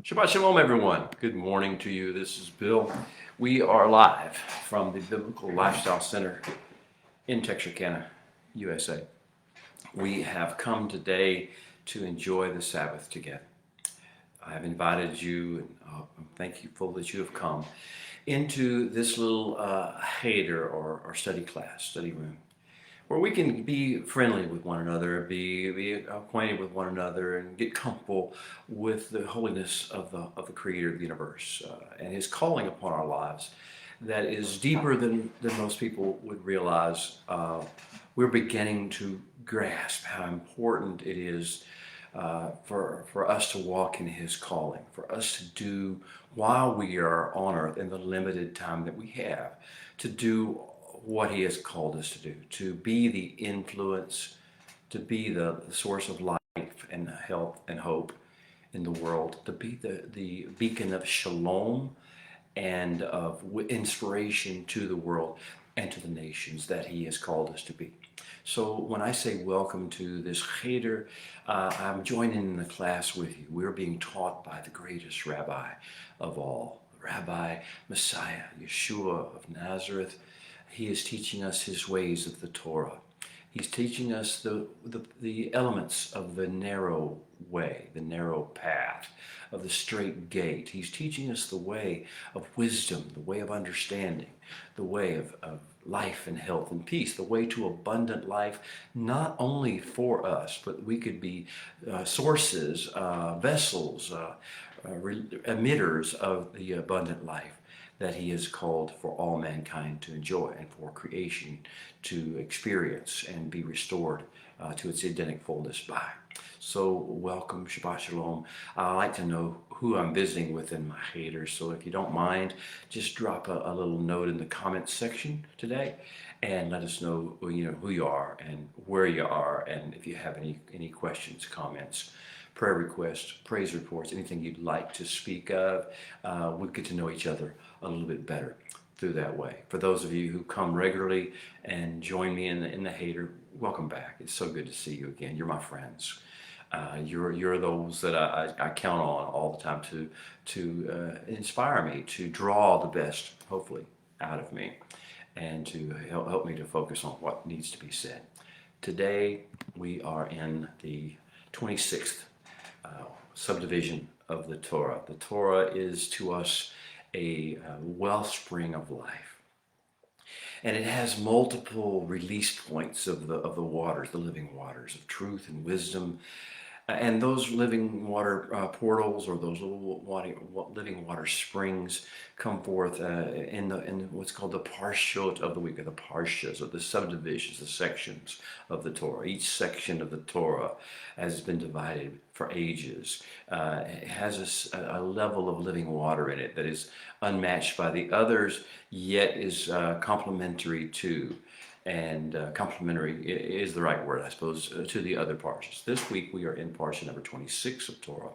Shabbat Shalom, everyone. Good morning to you. This is Bill. We are live from the Biblical Lifestyle Center in Texarkana, USA. We have come today to enjoy the Sabbath together. I have invited you, and I'm thankful that you have come into this little Heder or study class, study room, where we can be friendly with one another, be acquainted with one another, and get comfortable with the holiness of the Creator of the universe and His calling upon our lives that is deeper than most people would realize. We're beginning to grasp how important it is for us to walk in His calling, for us to do while we are on earth in the limited time that we have, to do what He has called us to do, to be the influence, to be the source of life and health and hope in the world, to be the beacon of shalom and of inspiration to the world and to the nations that He has called us to be. So when I say welcome to this Cheder, I'm joining in the class with you. We're being taught by the greatest rabbi of all, Rabbi Messiah, Yeshua of Nazareth. He is teaching us His ways of the Torah. He's teaching us the elements of the narrow way, the narrow path, of the straight gate. He's teaching us the way of wisdom, the way of understanding, the way of life and health and peace, the way to abundant life, not only for us, but we could be sources, vessels, emitters of the abundant life that He has called for all mankind to enjoy and for creation to experience and be restored to its Edenic fullness by. So welcome, Shabbat Shalom. I like to know who I'm visiting with in my haters, so if you don't mind, just drop a little note in the comments section today and let us know, who you are and where you are, and if you have any questions, comments, prayer requests, praise reports, anything you'd like to speak of. We'll get to know each other a little bit better through that way. For those of you who come regularly and join me in the Heder, welcome back. It's so good to see you again. You're my friends. You're those that I count on all the time to inspire me, to draw the best, hopefully, out of me, and to help me to focus on what needs to be said. Today we are in the 26th subdivision of the Torah. The Torah is to us a wellspring of life, and it has multiple release points of the waters, the living waters of truth and wisdom. And those living water portals, or those little living water springs, come forth in what's called the parshot of the week, or the parshas, or the subdivisions, the sections of the Torah. Each section of the Torah has been divided for ages. It has a level of living water in it that is unmatched by the others, yet is complementary to. And complementary is the right word, I suppose, to the other parshas. This week we are in parsha number 26 of Torah,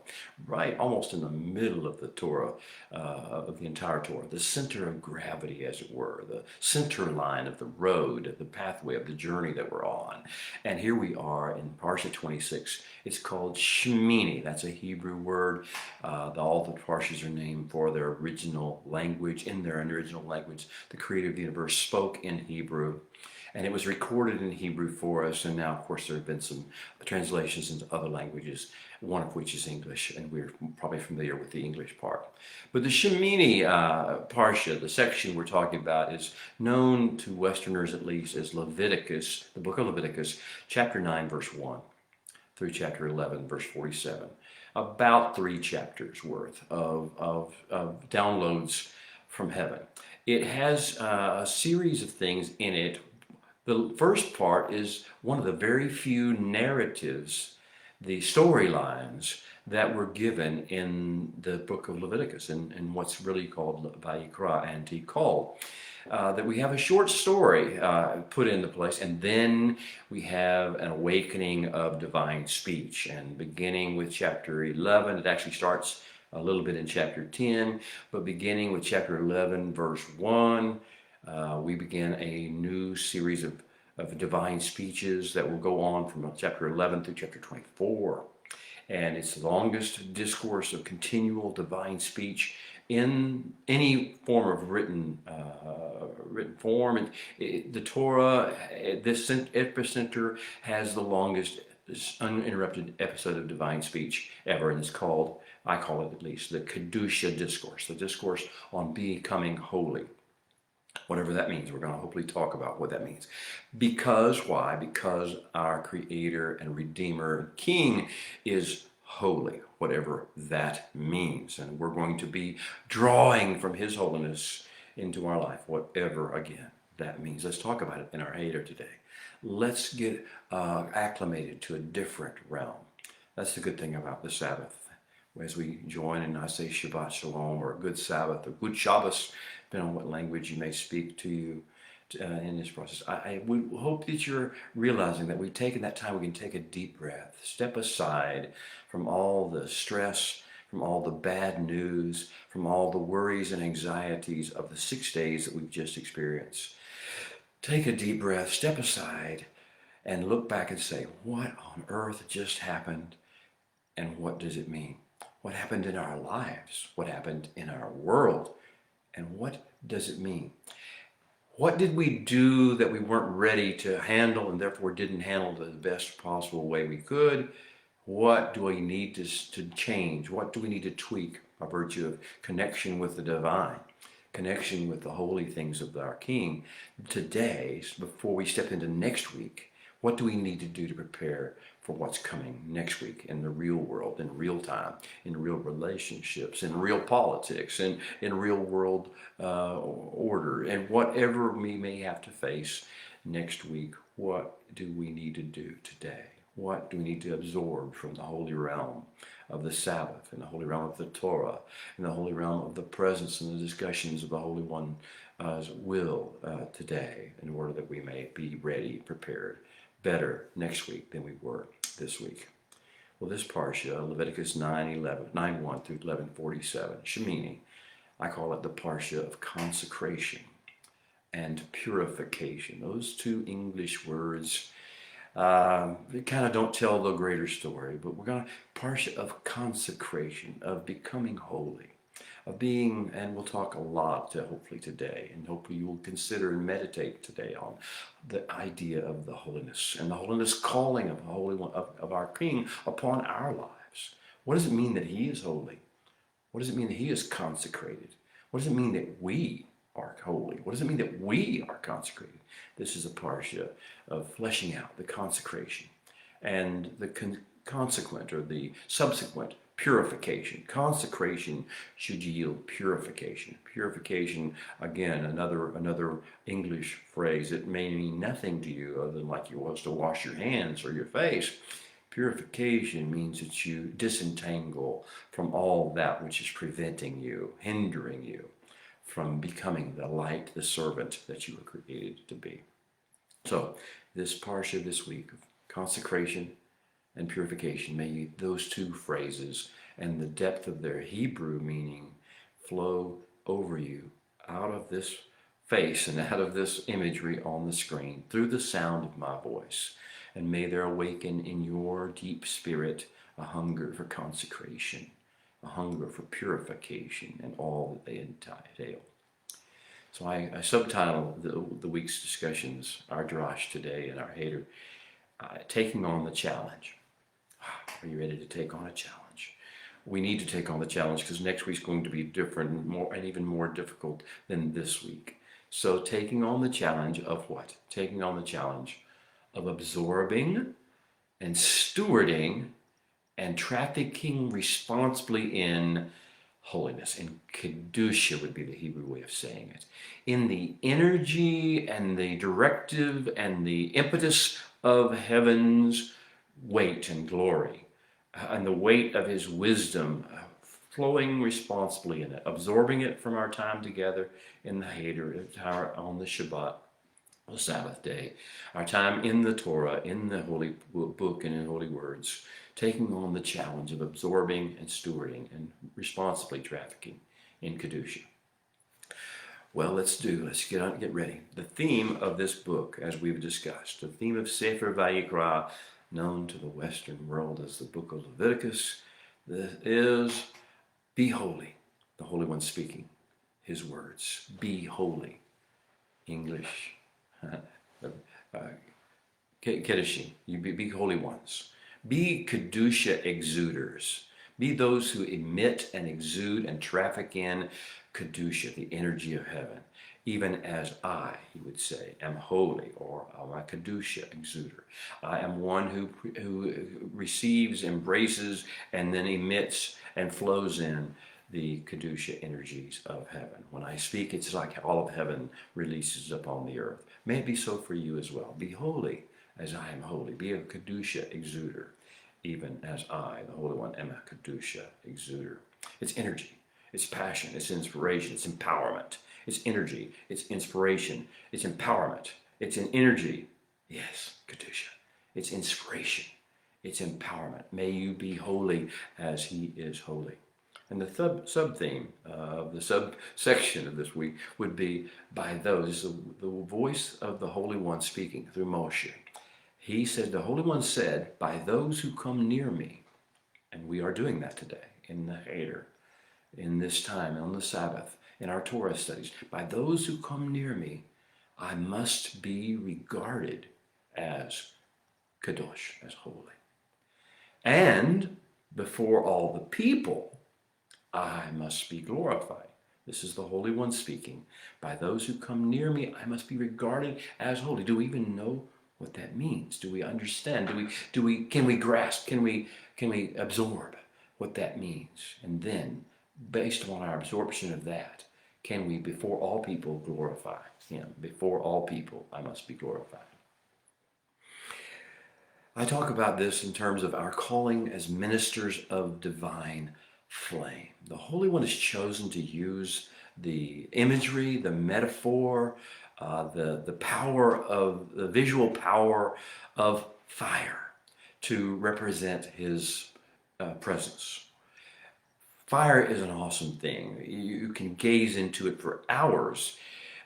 right almost in the middle of the Torah, of the entire Torah, the center of gravity, as it were, the center line of the road, the pathway of the journey that we're on. And here we are in parsha 26. It's called Shemini. That's a Hebrew word. All the parshas are named for their original language. In their original language, the Creator of the universe spoke in Hebrew. And it was recorded in Hebrew for us, and now, of course, there have been some translations into other languages, one of which is English, and we're probably familiar with the English part. But the Shemini Parsha, the section we're talking about, is known to Westerners at least as Leviticus, the book of Leviticus, chapter 9, verse 1, through chapter 11, verse 47. About 3 chapters worth of downloads from heaven. It has a series of things in it. The first part is one of the very few narratives, the storylines that were given in the book of Leviticus, and what's really called Vayikra, Anti-Call. That we have a short story put into place, and then we have an awakening of divine speech. And beginning with chapter 11, it actually starts a little bit in chapter 10, but beginning with chapter 11, verse 1, we begin a new series of divine speeches that will go on from chapter 11 through chapter 24. and it's the longest discourse of continual divine speech in any form of written form. And the Torah, this epicenter, has the longest uninterrupted episode of divine speech ever, and it's called, I call it at least, the Kedusha discourse, the discourse on becoming holy. Whatever that means, we're going to hopefully talk about what that means. Because why? Because our Creator and Redeemer and King is holy, whatever that means. And we're going to be drawing from His holiness into our life, whatever, again, that means. Let's talk about it in our Hader today. Let's get acclimated to a different realm. That's the good thing about the Sabbath. As we join and I say Shabbat Shalom, or a good Sabbath, or good Shabbos, depending on what language you may speak to you in this process. I would hope that you're realizing that we've taken that time, we can take a deep breath, step aside from all the stress, from all the bad news, from all the worries and anxieties of the 6 days that we've just experienced. Take a deep breath, step aside, and look back and say, what on earth just happened, and what does it mean? What happened in our lives? What happened in our world? And what does it mean? What did we do that we weren't ready to handle and therefore didn't handle the best possible way we could? What do we need to change? What do we need to tweak by virtue of connection with the divine, connection with the holy things of our King today, before we step into next week? What do we need to do to prepare for what's coming next week in the real world, in real time, in real relationships, in real politics, in real world order, and whatever we may have to face next week? What do we need to do today? What do we need to absorb from the holy realm of the Sabbath, and the holy realm of the Torah, and the holy realm of the presence and the discussions of the Holy One's will today, in order that we may be ready, prepared, better next week than we were this week? Well, this parsha, Leviticus 9:1 through 11:47, Shemini, I call it the parsha of consecration and purification. Those two English words, they kind of don't tell the greater story, but we're going to parsha of consecration, of becoming holy, of being, and we'll talk a lot hopefully today, and hopefully you will consider and meditate today on the idea of the holiness and the holiness calling of the Holy One, of our King upon our lives. What does it mean that He is holy? What does it mean that He is consecrated? What does it mean that we are holy? What does it mean that we are consecrated? This is a parsha of fleshing out the consecration and the consequent, or the subsequent, purification. Consecration should yield purification. Purification, again, another English phrase. It may mean nothing to you other than like you was to wash your hands or your face. Purification means that you disentangle from all that which is preventing you, hindering you from becoming the light, the servant that you were created to be. So this parsha this week of consecration and purification, may those two phrases and the depth of their Hebrew meaning flow over you out of this face and out of this imagery on the screen through the sound of my voice. And may there awaken in your deep spirit a hunger for consecration, a hunger for purification, and all that they entail. So I subtitle the week's discussions, our Drash today and our Hader, taking on the challenge. Are you ready to take on a challenge? We need to take on the challenge because next week's going to be different and even more difficult than this week. So taking on the challenge of what? Taking on the challenge of absorbing and stewarding and trafficking responsibly in holiness. And Kedusha would be the Hebrew way of saying it. In the energy and the directive and the impetus of heaven's weight and glory, and the weight of His wisdom flowing responsibly in it, absorbing it from our time together in the Hader, on the Shabbat, the Sabbath day, our time in the Torah, in the Holy Book and in Holy Words, taking on the challenge of absorbing and stewarding and responsibly trafficking in Kedusha. Well, let's get ready. The theme of this book, as we've discussed, the theme of Sefer Vayikra, known to the Western world as the book of Leviticus. This is be holy, the Holy One speaking his words. Be holy. English, Kedoshim, you be holy ones. Be Kedusha exuders. Be those who emit and exude and traffic in Kedusha, the energy of heaven. Even as I, he would say, am holy, or I'm a Kedusha exuder. I am one who receives, embraces, and then emits and flows in the Kedusha energies of heaven. When I speak, it's like all of heaven releases upon the earth. May it be so for you as well. Be holy as I am holy. Be a Kedusha exuder, even as I, the Holy One, am a Kedusha exuder. It's energy, it's passion, it's inspiration, it's empowerment. It's energy, it's inspiration, it's empowerment, it's an energy. Yes, Kedusha. It's inspiration, it's empowerment. May you be holy as he is holy. And the sub-theme of the subsection of this week would be by those, the voice of the Holy One speaking through Moshe. He said, the Holy One said, by those who come near me, and we are doing that today in the Heder, in this time, on the Sabbath, in our Torah studies, by those who come near me, I must be regarded as kadosh, as holy. And before all the people, I must be glorified. This is the Holy One speaking. By those who come near me, I must be regarded as holy. Do we even know what that means? Do we understand? Can we grasp? Can we absorb what that means? And then, based on our absorption of that, can we, before all people, glorify him? Before all people, I must be glorified. I talk about this in terms of our calling as ministers of divine flame. The Holy One has chosen to use the imagery, the metaphor, the power of the visual power of fire to represent his presence. Fire is an awesome thing. You can gaze into it for hours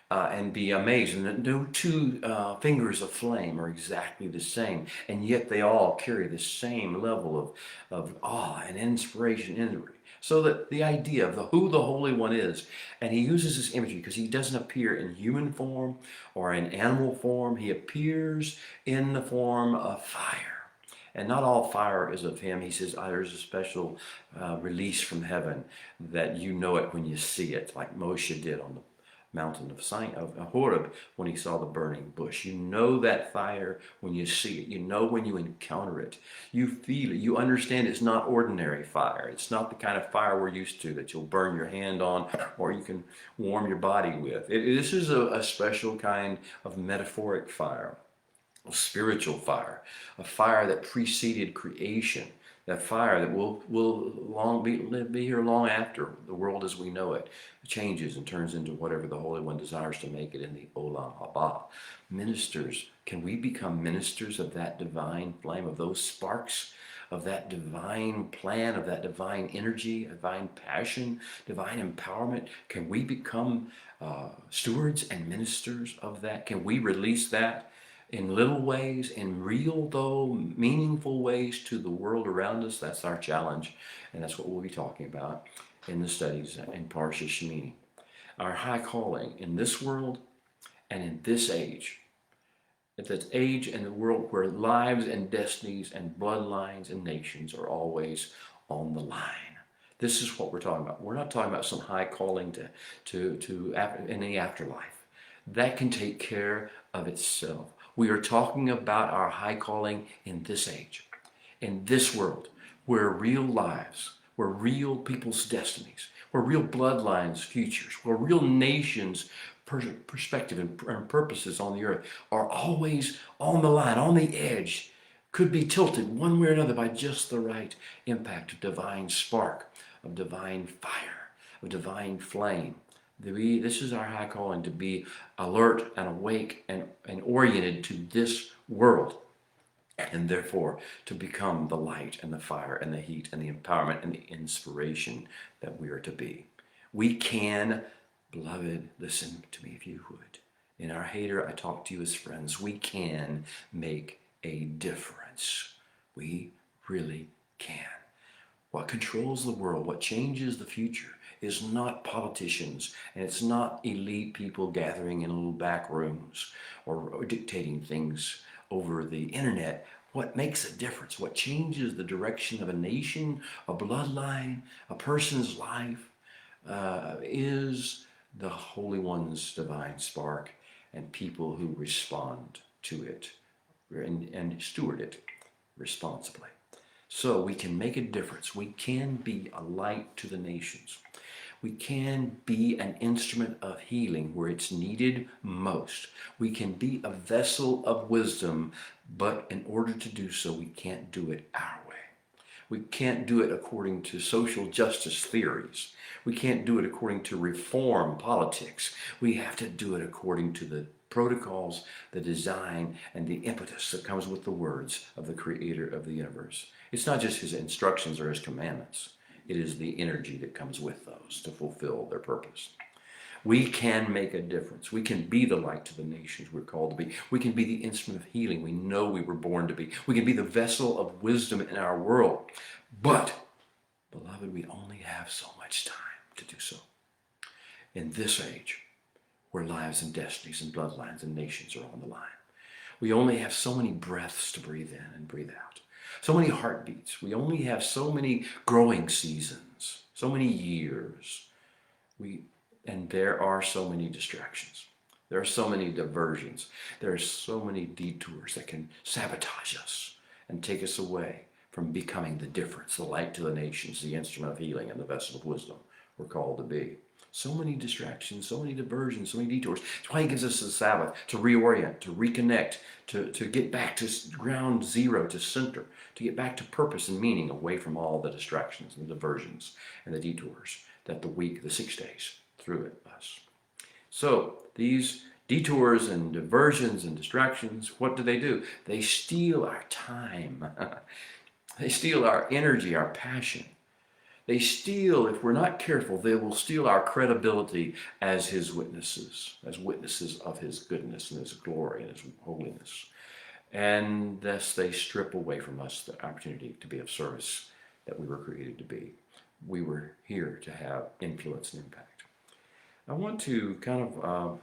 and be amazed. And no two fingers of flame are exactly the same, and yet they all carry the same level of awe and inspiration in it. So that the idea of who the Holy One is, and he uses this imagery because he doesn't appear in human form or in animal form. He appears in the form of fire. And not all fire is of him. He says, there's a special release from heaven that you know it when you see it, like Moshe did on the mountain of Horeb when he saw the burning bush. You know that fire when you see it. You know when you encounter it. You feel it. You understand it's not ordinary fire. It's not the kind of fire we're used to that you'll burn your hand on or you can warm your body with. This is a special kind of metaphoric fire. A spiritual fire, a fire that preceded creation, that fire that will be here long after the world as we know it changes and turns into whatever the Holy One desires to make it in the Olam Haba. Ministers, can we become ministers of that divine flame, of those sparks, of that divine plan, of that divine energy, divine passion, divine empowerment? Can we become stewards and ministers of that? Can we release that in little ways, in real, though meaningful ways to the world around us? That's our challenge, and that's what we'll be talking about in the studies in Parsha Shemini. Our high calling in this world and in this age. At this age and the world where lives and destinies and bloodlines and nations are always on the line. This is what we're talking about. We're not talking about some high calling in the afterlife. That can take care of itself. We are talking about our high calling in this age, in this world, where real lives, where real people's destinies, where real bloodlines' futures, where real nations' perspective and purposes on the earth are always on the line, on the edge, could be tilted one way or another by just the right impact of divine spark, of divine fire, of divine flame. This is our high calling, to be alert and awake and oriented to this world, and therefore to become the light and the fire and the heat and the empowerment and the inspiration that we are to be. We can, beloved, listen to me if you would. In our Heder, I talk to you as friends. We can make a difference. We really can. What controls the world, what changes the future, is not politicians, and it's not elite people gathering in little back rooms or dictating things over the internet. What makes a difference, what changes the direction of a nation, a bloodline, a person's life, is the Holy One's divine spark and people who respond to it and steward it responsibly. So we can make a difference. We can be a light to the nations. We can be an instrument of healing where it's needed most. We can be a vessel of wisdom, but in order to do so, we can't do it our way. We can't do it according to social justice theories. We can't do it according to reform politics. We have to do it according to the protocols, the design, and the impetus that comes with the words of the creator of the universe. It's not just his instructions or his commandments. It is the energy that comes with those to fulfill their purpose. We can make a difference. We can be the light to the nations we're called to be. We can be the instrument of healing we know we were born to be. We can be the vessel of wisdom in our world. But, beloved, we only have so much time to do so. In this age, where lives and destinies and bloodlines and nations are on the line, we only have so many breaths to breathe in and breathe out. So many heartbeats. We only have so many growing seasons, so many years. And there are so many distractions. There are so many diversions. There are so many detours that can sabotage us and take us away from becoming the difference, the light to the nations, the instrument of healing, and the vessel of wisdom we're called to be. So many distractions, so many diversions, so many detours. That's why he gives us the Sabbath to reorient, to reconnect, to get back to ground zero, to center, to get back to purpose and meaning away from all the distractions and the diversions and the detours that the week, the 6 days, threw at us. So these detours and diversions and distractions, what do? They steal our time. They steal our energy, our passion. They steal, if we're not careful, they will steal our credibility as his witnesses of his goodness and his glory and his holiness. And thus they strip away from us the opportunity to be of service that we were created to be. We were here to have influence and impact. I want to kind of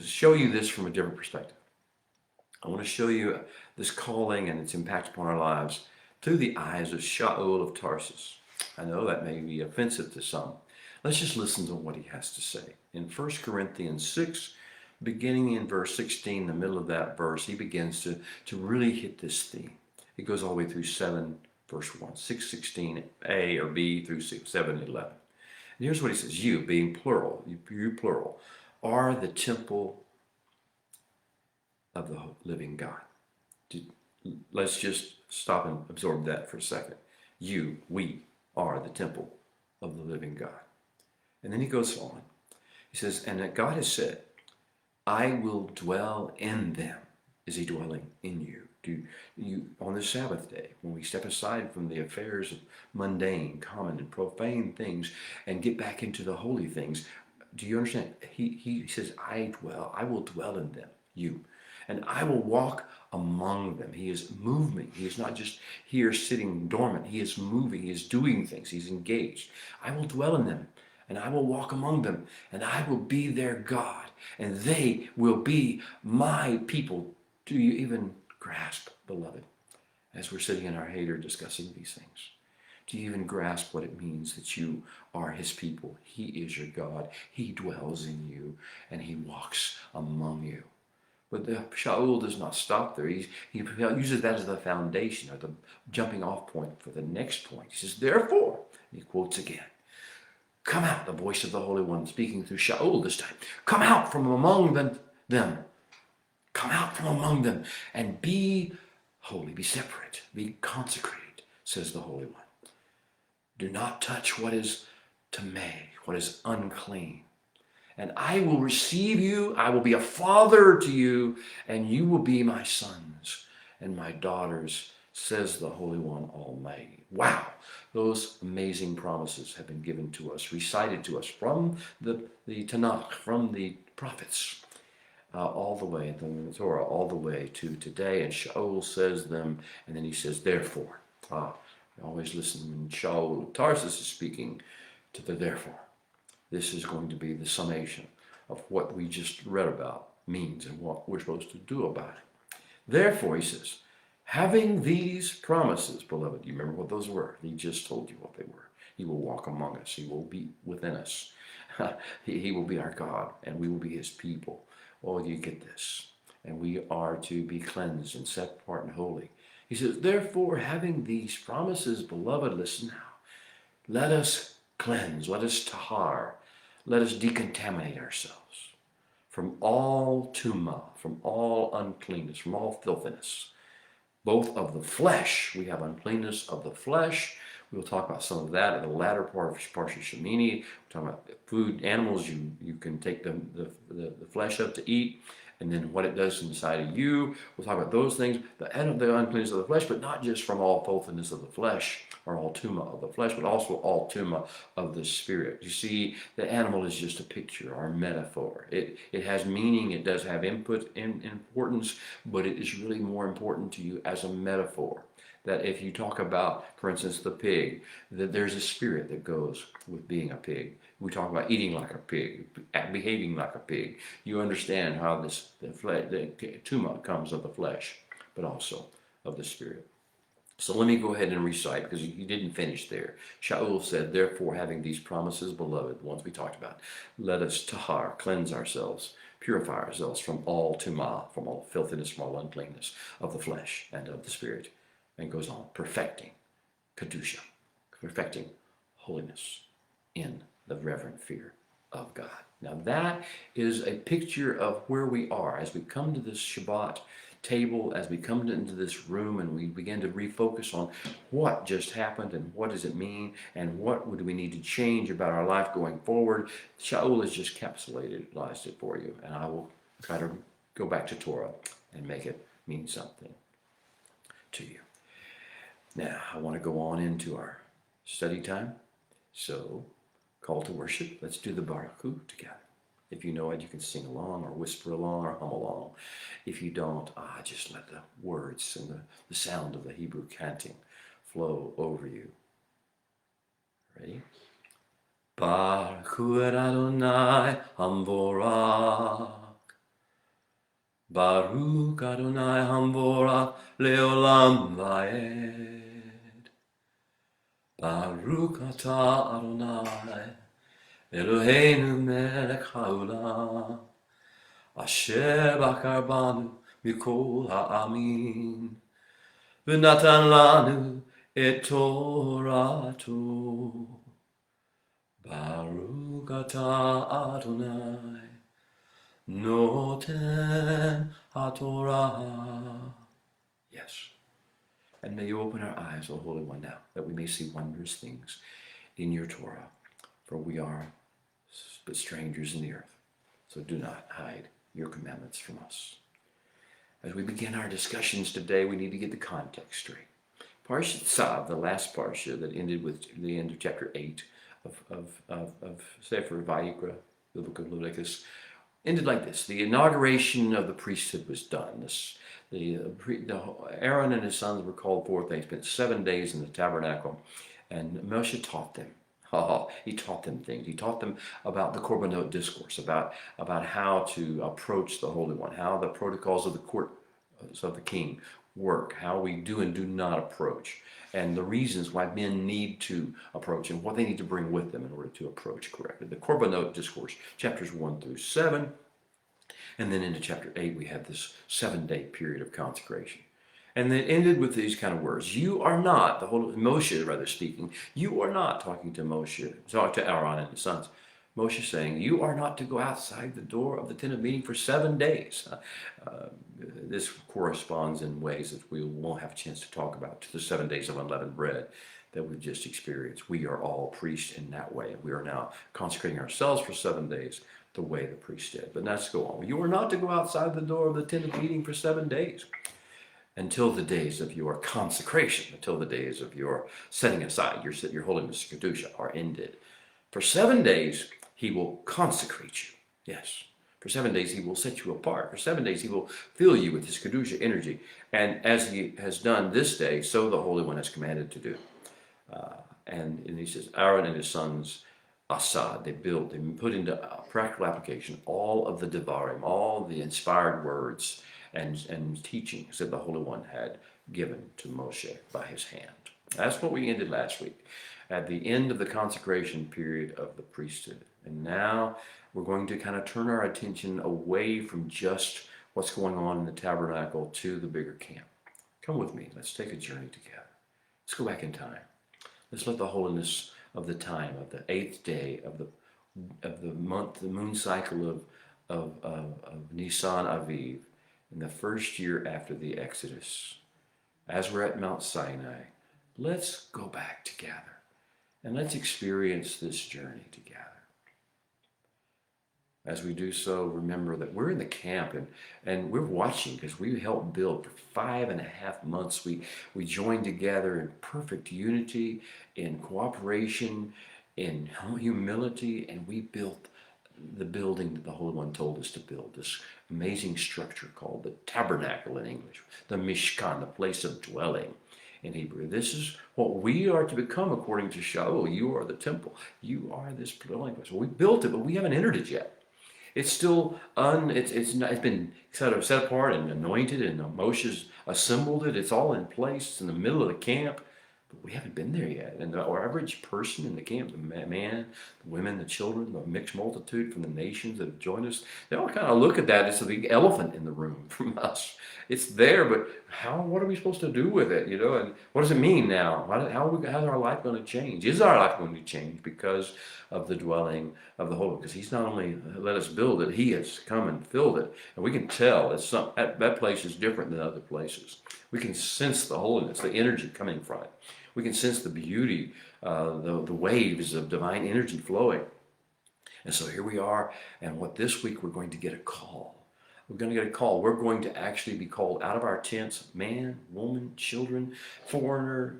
show you this from a different perspective. I want to show you this calling and its impact upon our lives through the eyes of Shaul of Tarsus. I know that may be offensive to some. Let's just listen to what he has to say. In 1 Corinthians 6, beginning in verse 16, the middle of that verse, he begins to really hit this theme. It goes all the way through 7, verse 1, 6:16a or b through 7:11. And here's what he says. You, being plural, you plural, are the temple of the living God. Let's just stop and absorb that for a second. We are the temple of the living God. And then he goes on. He says, and that God has said, I will dwell in them. Is he dwelling in you? Do you, on the Sabbath day, when we step aside from the affairs of mundane, common, and profane things and get back into the holy things, do you understand? He says, I will dwell in them, you. And I will walk among them. He is moving. He is not just here sitting dormant. He is moving. He is doing things. He's engaged. I will dwell in them, and I will walk among them, and I will be their God, and they will be my people. Do you even grasp, beloved, as we're sitting in our Heder discussing these things? Do you even grasp what it means that you are his people? He is your God. He dwells in you, and he walks among you. But Shaul does not stop there. He uses that as the foundation or the jumping off point for the next point. He says, therefore, he quotes again, come out, the voice of the Holy One speaking through Shaul this time. Come out from among them. Come out from among them and be holy, be separate, be consecrated, says the Holy One. Do not touch what is tameh, what is unclean. And I will receive you, I will be a father to you, and you will be my sons and my daughters, says the Holy One Almighty. Wow, those amazing promises have been given to us, recited to us from the Tanakh, from the prophets. all the way, the Torah, all the way to today. And Shaul says them, and then he says, therefore. Always listen when Shaul Tarsus is speaking to the therefore. This is going to be the summation of what we just read about means and what we're supposed to do about it. Therefore, he says, having these promises, beloved, you remember what those were? He just told you what they were. He will walk among us. He will be within us. He will be our God, and we will be his people. Oh, you get this. And we are to be cleansed and set apart and holy. He says, therefore, having these promises, beloved, listen now. Let us cleanse, let us tahar, let us decontaminate ourselves from all tumah, from all uncleanness, from all filthiness, both of the flesh. We have uncleanness of the flesh. We'll talk about some of that in the latter part of Parsha Shemini. We're talking about food, animals. You can take the flesh up to eat, and then what it does inside of you. We'll talk about those things, the uncleanness of the flesh, but not just from all filthiness of the flesh or all tumah of the flesh, but also all tumah of the spirit. You see, the animal is just a picture or a metaphor. It has meaning, it does have input and importance, but it is really more important to you as a metaphor. That if you talk about, for instance, the pig, that there's a spirit that goes with being a pig. We talk about eating like a pig, behaving like a pig. You understand how the tumah comes of the flesh, but also of the spirit. So let me go ahead and recite, because you didn't finish there. Shaul said, therefore, having these promises, beloved, the ones we talked about, let us tahar, cleanse ourselves, purify ourselves from all tumah, from all filthiness, from all uncleanness of the flesh and of the spirit. And goes on, perfecting kedusha, perfecting holiness in the reverent fear of God. Now that is a picture of where we are as we come to this Shabbat table, as we come into this room and we begin to refocus on what just happened and what does it mean and what would we need to change about our life going forward. Shaul has just encapsulated it for you, and I will try to go back to Torah and make it mean something to you. Now, I want to go on into our study time. So, call to worship. Let's do the Baruch Hu together. If you know it, you can sing along or whisper along or hum along. If you don't, just let the words and the sound of the Hebrew chanting flow over you. Ready? Baruch Hu Adonai Hamvorach. Baruch Adonai Hamvorach Leolam Vaed. Baruch Atah Adonai Eloheinu melech haolam Asher bachar banu mikol ha'amin V'natan lanu et Torato. Baruch Atah Adonai Noten HaTorah. Yes. And may you open our eyes, O Holy One, now, that we may see wondrous things in your Torah. For we are but strangers in the earth. So do not hide your commandments from us. As we begin our discussions today, we need to get the context straight. Parsha Tzav, the last parsha that ended with the end of chapter 8 of Sefer Vayikra, the book of Leviticus, ended like this. The inauguration of the priesthood was done. Aaron and his sons were called forth. They spent 7 days in the tabernacle, and Moshe taught them. He taught them things. He taught them about the Korbanot discourse, about how to approach the Holy One, how the protocols of the court of the king work, how we do and do not approach, and the reasons why men need to approach and what they need to bring with them in order to approach correctly. The Korbanot discourse, chapters 1 through 7, and then into chapter 8, we have this 7-day period of consecration. And then ended with these kind of words. You are not, Moshe rather speaking, you are not talking to Moshe, talking to Aaron and his sons. Moshe saying, you are not to go outside the door of the tent of meeting for 7 days. This corresponds in ways that we won't have a chance to talk about to the 7 days of unleavened bread that we've just experienced. We are all priests in that way. We are now consecrating ourselves for 7 days the way the priest did. But let's go on. You are not to go outside the door of the tent of meeting for 7 days. Until the days of your consecration, until the days of your setting aside, your holiness, kedusha, are ended. For 7 days, he will consecrate you. Yes. For 7 days he will set you apart. For 7 days he will fill you with his Kedusha energy. And as he has done this day, so the Holy One has commanded to do. And he says, Aaron and his sons, Assad, they put into practical application all of the Devarim, all the inspired words and teachings that the Holy One had given to Moshe by his hand. That's what we ended last week, at the end of the consecration period of the priesthood. And now we're going to kind of turn our attention away from just what's going on in the tabernacle to the bigger camp. Come with me. Let's take a journey together. Let's go back in time. Let's let the holiness of the time, of the 8th day of the month, the moon cycle of Nisan Aviv, in the first year after the Exodus, as we're at Mount Sinai, let's go back together and let's experience this journey together. As we do so, remember that we're in the camp and we're watching, because we helped build for 5.5 months. We joined together in perfect unity, in cooperation, in humility, and we built the building that the Holy One told us to build, this amazing structure called the tabernacle in English, the Mishkan, the place of dwelling in Hebrew. This is what we are to become according to Shaul. You are the temple. You are this dwelling place. Well, we built it, but we haven't entered it yet. It's still it's been set apart and anointed, and Moshe's assembled it. It's all in place. It's in the middle of the camp, but we haven't been there yet. And our average person in the camp, the man, the women, the children, the mixed multitude from the nations that have joined us, they all kind of look at that as a big elephant in the room from us. It's there, but what are we supposed to do with it? And what does it mean now? How's our life going to change? Is our life going to change because of the dwelling of the Holy One? Because He's not only let us build it, He has come and filled it, and we can tell that place is different than other places. We can sense the holiness, the energy coming from it. We can sense the beauty, the waves of divine energy flowing. And so here we are, and this week we're going to get a call. We're going to get a call. We're going to actually be called out of our tents, man, woman, children, foreigner,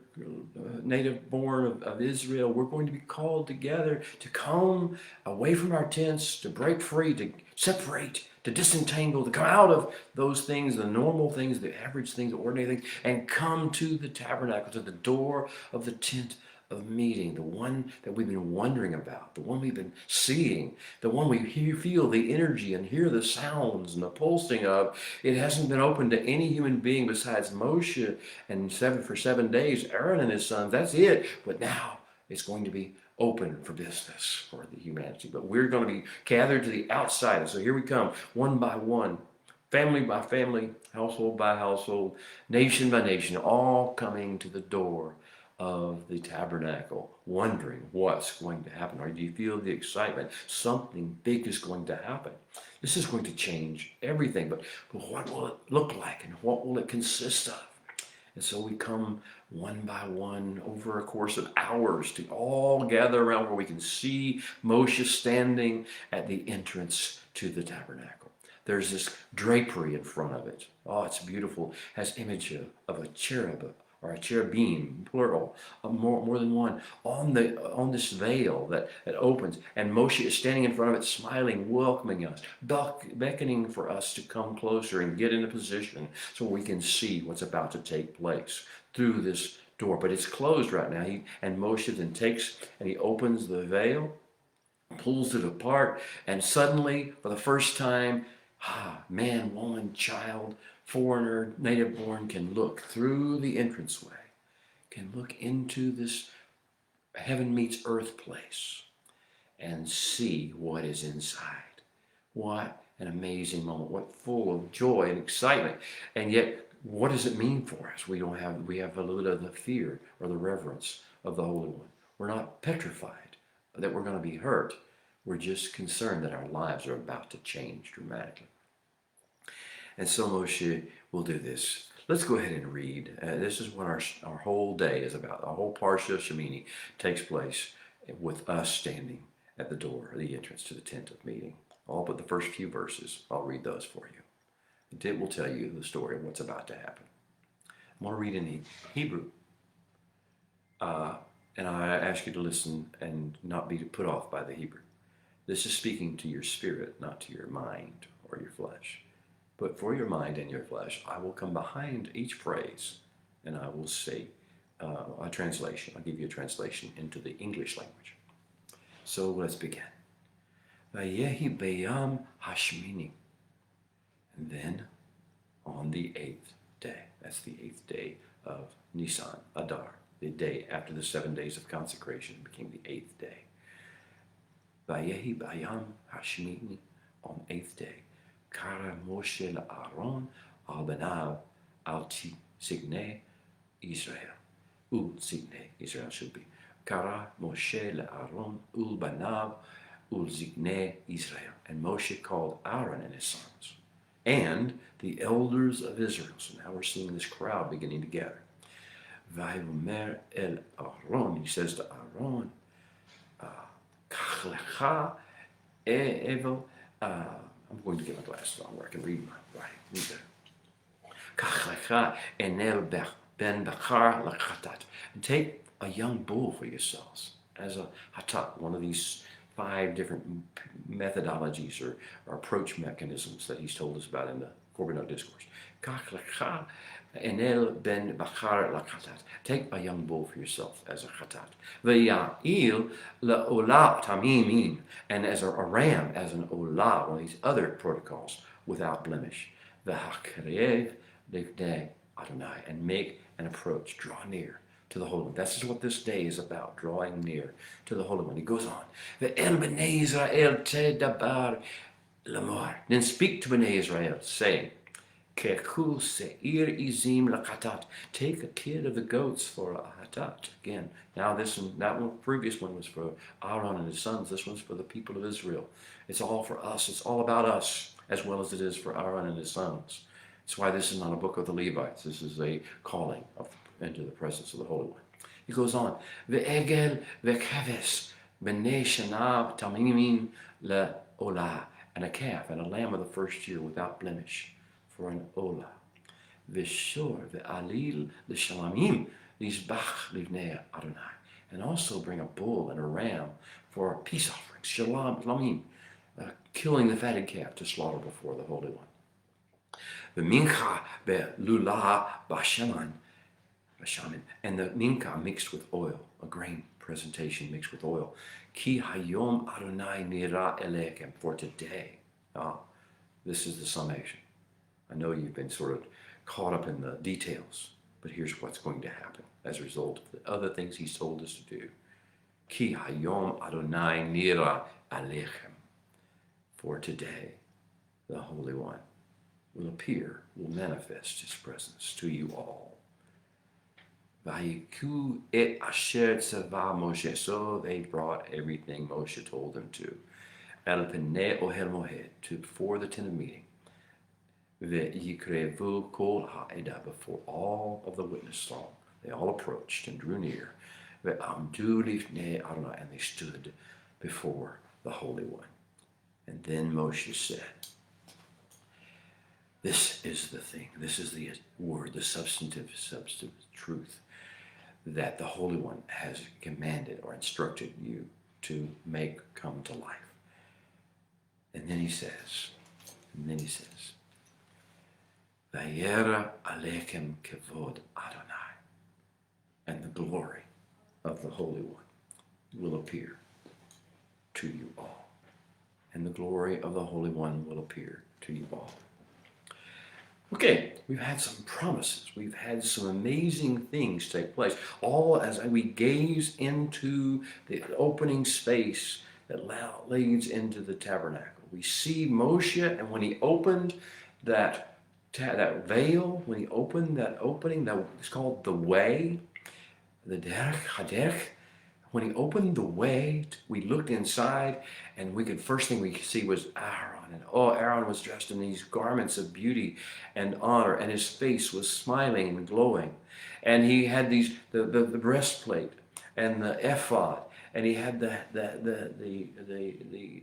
native born of Israel. We're going to be called together to come away from our tents, to break free, to separate, to disentangle, to come out of those things, the normal things, the average things, the ordinary things, and come to the tabernacle, to the door of the tent of meeting, the one that we've been wondering about, the one we've been seeing, the one we feel the energy and hear the sounds and the pulsing of. It hasn't been open to any human being besides Moshe, and for 7 days, Aaron and his sons. That's it. But now it's going to be open for business for the humanity. But we're going to be gathered to the outside. And so here we come, one by one, family by family, household by household, nation by nation, all coming to the door of the tabernacle, wondering what's going to happen. Or do you feel the excitement? Something big is going to happen. This is going to change everything, but what will it look like, and what will it consist of? And so we come one by one over a course of hours to all gather around where we can see Moshe standing at the entrance to the tabernacle. There's this drapery in front of it. Oh, it's beautiful. It has image of a cherub, or a cherubim, plural, more than one, on this veil that opens. And Moshe is standing in front of it, smiling, welcoming us, beckoning for us to come closer and get in a position so we can see what's about to take place through this door. But it's closed right now. And Moshe then takes and he opens the veil, pulls it apart, and suddenly, for the first time, man, woman, child, foreigner, native born can look through the entranceway, can look into this heaven meets earth place and see what is inside. What an amazing moment. What full of joy and excitement. And yet, what does it mean for us? We have a little bit of the fear or the reverence of the Holy One. We're not petrified that we're going to be hurt. We're just concerned that our lives are about to change dramatically. And so Moshe will do this. Let's go ahead and read. This is what our whole day is about. The whole Parsha of Shemini takes place with us standing at the door, the entrance to the tent of meeting. All but the first few verses. I'll read those for you. It will tell you the story of what's about to happen. I'm going to read in Hebrew. And I ask you to listen and not be put off by the Hebrew. This is speaking to your spirit, not to your mind or your flesh. But for your mind and your flesh, I will come behind each phrase and I will say a translation. I'll give you a translation into the English language. So let's begin. Vayehi Bayam Hashmini. And then on the 8th day, that's the 8th day of Nisan, Adar, the day after the 7 days of consecration became the 8th day. Vayehi Bayam Hashmini, on 8th day. Kara Moshe Aaron al Banav al Signe Israel. Signe Israel should be. Kara Moshe Aaron ul Banav ul Signe Israel. And Moshe called Aaron and his sons and the elders of Israel. So now we're seeing this crowd beginning to gather. Vayomer el Aaron, he says to Aaron, Kachlecha evel. I'm going to get my glasses on where I can read my writing. Read there. Kachlecha enel ben bachar lachatat. Take a young bull for yourselves as a hatat, one of these 5 different methodologies or approach mechanisms that he's told us about in the Korbanot Discourse. Kachlecha enel ben bachar lachatat. Take a young bull for yourself as a chatat. V'ya'il la'olah tamimim, and as a ram, as an olah, one of these other protocols, without blemish. V'hakrev lifnei Adonai, and make an approach, draw near to the Holy One. This is what this day is about, drawing near to the Holy One. He goes on, Ve'el b'nei Israel tedabar lamor. Then speak to b'nei Israel, saying, Keku seir izim lakatat. Take a kid of the goats for a hatat. Again, now this one, that one, previous one was for Aaron and his sons. This one's for the people of Israel. It's all for us. It's all about us, as well as it is for Aaron and his sons. That's why this is not a book of the Levites. This is a calling into the presence of the Holy One. He goes on, Ve'egel ve'kaves b'nei shanab tamimin le'olah, and a calf and a lamb of the first year without blemish, for an olah. V'shor ve'alil l'shalamim lizbach livnei Adonai. And also bring a bull and a ram for peace offerings, shalamim, killing the fatted calf to slaughter before the Holy One. V'mincha ve'lulah bashaman, and the mincha mixed with oil, a grain presentation mixed with oil. Ki hayom Adonai nira elekem, for today. This is the summation. I know you've been sort of caught up in the details, but here's what's going to happen as a result of the other things he's told us to do. Ki hayom Adonai nira alechem. For today, the Holy One will appear, will manifest his presence to you all. Vayiku et asher tzava Moshe. So they brought everything Moshe told them to. El penei ohel mohed, to before the tent of meeting. Ve'yikrevu kol ha'edah, before all of the witness throng. They all approached and drew near. Ve'amdu lifnei Adonai, and they stood before the Holy One. And then Moshe said, this is the thing, this is the word, the substantive truth that the Holy One has commanded or instructed you to make come to life. And then he says, Vayera aleichem kevod Adonai, and the glory of the Holy One will appear to you all. And the glory of the Holy One will appear to you all. Okay, we've had some promises. We've had some amazing things take place. All as we gaze into the opening space that leads into the tabernacle. We see Moshe, and when he opened that veil, when he opened that opening, that is called the way, the derech, haderech. When he opened the way, we looked inside, and first thing we could see was Aaron. And Aaron was dressed in these garments of beauty and honor, and his face was smiling and glowing. And he had the breastplate and the ephod, and he had the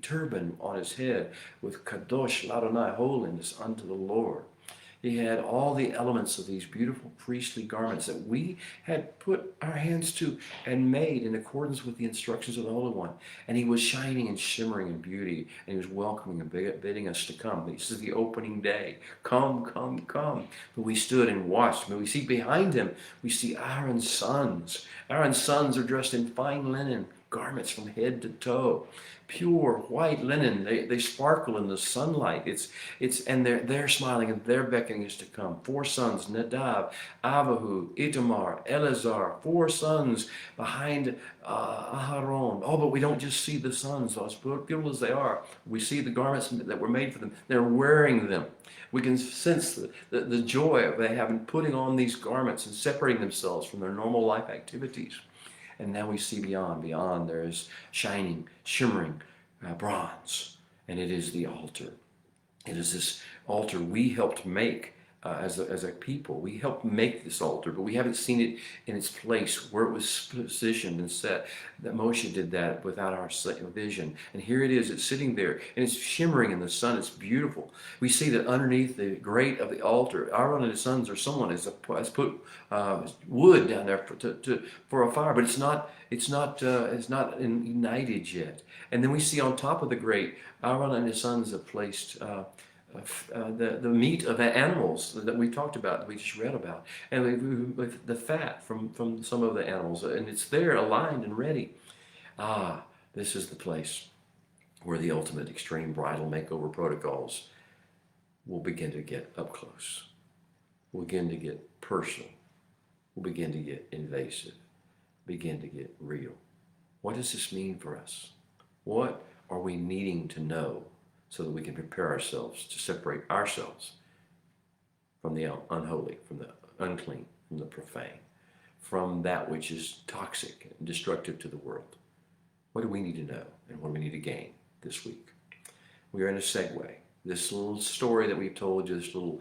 turban on his head with Kadosh Ladonai, holiness unto the Lord. He had all the elements of these beautiful priestly garments that we had put our hands to and made in accordance with the instructions of the Holy One. And he was shining and shimmering in beauty, and he was welcoming and bidding us to come. This is the opening day. Come, come, come. But we stood and watched. But we see behind him, we see Aaron's sons. Aaron's sons are dressed in fine linen garments from head to toe, pure white linen. They sparkle in the sunlight. And they're smiling and they're beckoning us to come. 4 sons: Nadab, Abihu, Itamar, Eleazar. 4 sons behind Aharon. Oh, but we don't just see the sons, as beautiful as they are. We see the garments that were made for them. They're wearing them. We can sense the joy of they having putting on these garments and separating themselves from their normal life activities. And now we see beyond. Beyond there is shining, shimmering bronze. And it is the altar. It is this altar we helped make as a people. We helped make this altar, but we haven't seen it in its place where it was positioned and set. That Moshe did that without our vision. And here it is. It's sitting there, and it's shimmering in the sun. It's beautiful. We see that underneath the grate of the altar, Aaron and his sons, or someone has put wood down there for a fire, but it's not ignited yet. And then we see on top of the grate, Aaron and his sons have placed the meat of the animals that we talked about, that we just read about, and with the fat from some of the animals, and it's there aligned and ready. This is the place where the ultimate extreme bridal makeover protocols will begin to get up close, will begin to get personal, will begin to get invasive, begin to get real. What does this mean for us? What are we needing to know so that we can prepare ourselves to separate ourselves from the unholy, from the unclean, from the profane, from that which is toxic and destructive to the world? What do we need to know, and what do we need to gain this week? We are in a segue. This little story that we've told you, this little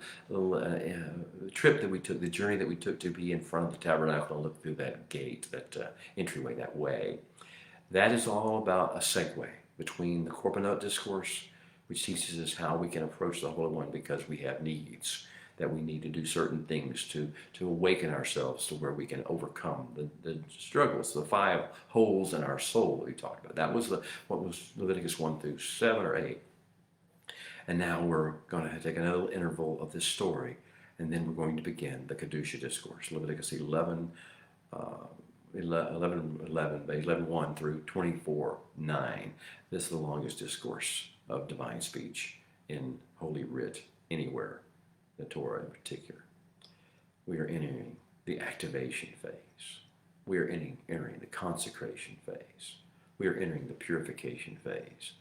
trip that we took, the journey that we took to be in front of the tabernacle and look through that gate, that entryway, that way, that is all about a segue between the Korbanot discourse, which teaches us how we can approach the Holy One because we have needs, that we need to do certain things to awaken ourselves to where we can overcome the struggles, the 5 holes in our soul that we talked about. That was what was Leviticus 1 through 7 or 8. And now we're going to take another interval of this story, and then we're going to begin the Kedusha discourse, Leviticus 11, 11:1 through 24:9. This is the longest discourse of divine speech in Holy Writ anywhere, the Torah in particular. We are entering the activation phase. We are entering the consecration phase. We are entering the purification phase.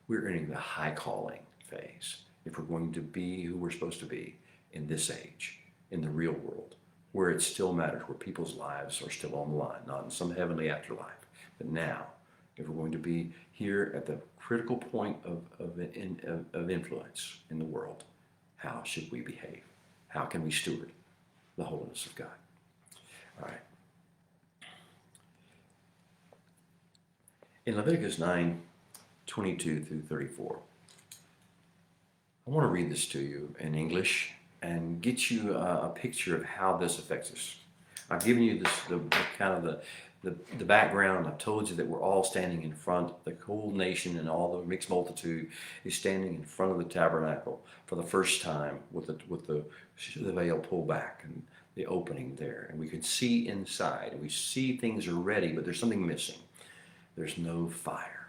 We're entering the high calling phase. If we're going to be who we're supposed to be in this age, in the real world, where it still matters, where people's lives are still on the line, not in some heavenly afterlife, but now, if we're going to be here at the critical point of influence in the world, how should we behave? How can we steward the holiness of God? All right. In Leviticus 9:22 through 34, I want to read this to you in English and get you a picture of how this affects us. I've given you the background. I've told you that we're all standing in front. The whole nation and all the mixed multitude is standing in front of the tabernacle for the first time with the veil pulled back and the opening there. And we can see inside, and we see things are ready, but there's something missing. There's no fire.